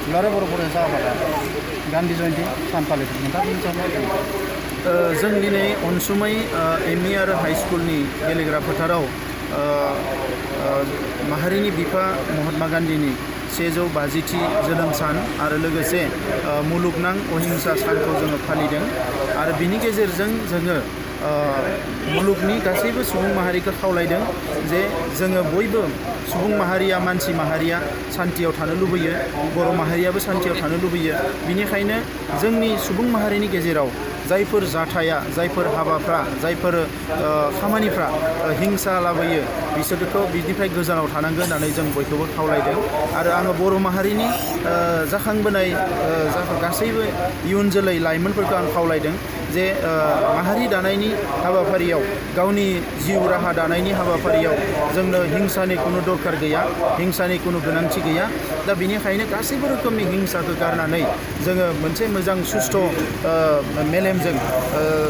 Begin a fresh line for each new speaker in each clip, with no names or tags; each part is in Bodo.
दुलाराय बर' फरायसा आफादा गान्धी जयन्ती सान फालिदों। नोंथाङा बेनि सायाव मा बुंगोन?
जों दिनै अनसुमै एमइ आरो हाइ स्कुलनि गेलेग्रा फोथाराव माहारिनि बिफा महात्मा गान्धीनि 150थि जोनोम सान आरो लोगोसे मुलुगनां अहिंसा सानखौ जोङो फालिदों आरो बिनि गेजेरजों जोङो मुलुगनि गासैबो सुबुं माहारिखौ खावलायदों जे जोङो बयबो सुबुं माहारिया मानसि माहारिया सान्थियाव थानो लुबैयो, बर' माहारियाबो सान्थियाव थानो लुबैयो। बिनिखायनो जोंनि सुबुं माहारिनि गेजेराव जायफोर जाथाया, जायफोर हाबाफ्रा, जायफोर खामानिफ्रा हिंसा लाबोयो बिसोरखौ बिनिफ्राय गोजानाव थानांगोन होननानै जों बयखौबो खावलायदों। आरो आङो बर' माहारिनि जाखांबोनाय गासैबो इयुन जोलै लाइमोनफोरखौ आं खावलायदों जे माहारि दानायनि हाबाफारियाव, गावनि जिउ राहा दानायनि हाबाफारियाव जोंनो हिंसानि खुनु दरखार गैया, हिंसानि खुनु गोनांथि गैया। दा बिनिखायनो गासैबो रोखोमनि हिंसाखौ गारनानै जोङो मोनसे मोजां सुस्थ' मेलेमजों,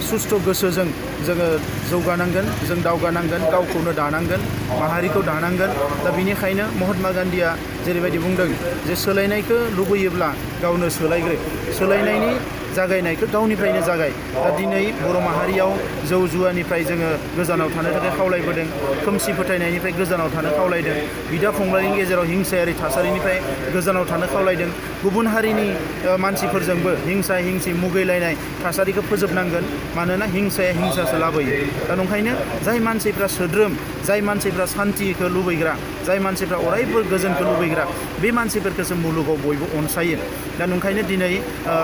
सुस्थ' गोसोजों जोङो जौगानांगोन, जों दावगानांगोन, गावखौनो दानांगोन, माहारिखौ दानांगोन। दा बिनिखायनो महात्मा गान्धीया जेरैबायदि बुंदों जे सोलायनायखौ लुबैयोब्ला गावनो सोलायग्रो, सोलायनायनि जागायनायखौ गावनिफ्रायनो जागाय। दा दिनै बर' माहारियाव जौ जुवानिफ्राय जोङो गोजानाव थानो थाखाय खावलायबोदों, खोमसि फोथायनायनिफ्राय गोजानाव थानो खावलायदों, बिदा फंबायनि गेजेराव हिंसायारि थासारिनिफ्राय गोजानाव थानो खावलायदों, गुबुन हारिनि मानसिफोरजोंबो हिंसा हिंसि मुगैलायनाय थासारिखौ फोजोबनांगोन। मानोना हिंसाया हिंसासो लाबोयो। दा नंखायनो जाय मानसिफ्रा सोद्रोम, जाय मानसिफ्रा सान्थिखौ लुबैग्रा, जाय मानसिफ्रा अरायबो गोजोनखौ लुबैग्रा, बे मानसिफोरखौसो मुलुगाव बयबो अनसायो। दा नंखायनो दिनै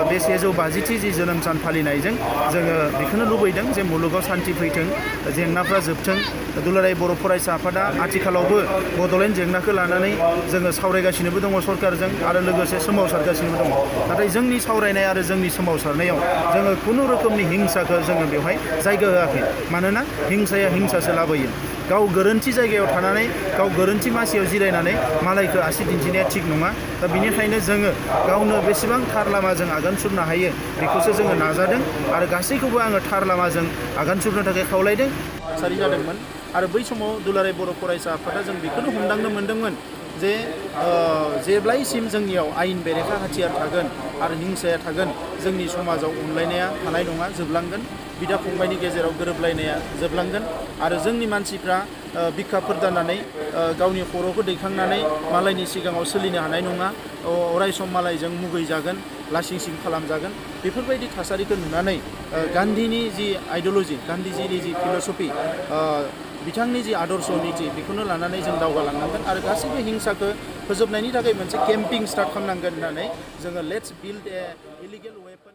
बे 150थि जि जोनोम सान फालिनायजों जोङो बेखौनो लुबैदों जे मुलुगाव सान्थि फैथों, जेंनाफ्रा जोबथों। दुलाराय बर' फरायसा आफादा आथिखालावबो बड'लेण्ड जेंनाखौ लानानै जोङो सावरायगासिनोबो दङ सरकारजों आरो लोगोसे सोमावसारगासिनोबो दङ। नाथाय जोंनि सावरायनाय आरो जोंनि सोमावसारनायाव जोङो खुनु रोखोमनि हिंसाखौ जोङो बेवहाय जायगा होआखै। मानोना हिंसाया हिंसासो लाबोयो। गाव गोरोन्थि जायगायाव थानानै, गाव गोरोन्थि मासियाव जिरायनानै मालायखौ आसि दिन्थिनाया थिग नङा। दा बिनिखायनो जोङो गावनो बेसेबां थार लामाजों आगान सुरनो हायो बेखौसो जोङो नाजादों आरो गासैखौबो आङो थार लामाजों आगान सुरनो थाखाय खावलायदों। थासारि जादोंमोन आरो बै समाव दुलाराय बर' फरायसा आफादा जों बेखौनो हमदांनो मोन्दोंमोन जे जेब्लायसिम जोंनियाव आयेन बेरेखा हाथियार थागोन आरो हिंसाया थागोन, जोंनि समाजाव अनलायनाया थानाय नङा, जोबलांगोन। बिदा फंबायनि गेजेराव गोरोबलायनाया जोबलांगोन आरो जोंनि मानसिफ्रा बिखाफोर दाननानै गावनि खर'खौ दैखांनानै मालायनि सिगाङाव सोलिनो हानाय नङा, अराय सम मालायजों मुगैजागोन, लासिं सिं खालामजागोन। बेफोरबायदि थासारिखौ नुनानै गान्धीनि जि आइडिय'लजि, गान्धीजिनि जि फिल'सफि, बिथांनि जि आदर्श निति, बेखौनो लानानै जों दावगालांनांगोन आरो गासैबो हिंसाखौ फोजोबनायनि थाखाय मोनसे केम्पिं स्टार्ट खालामनांगोन होननानै जोङो let's build a illegal weapon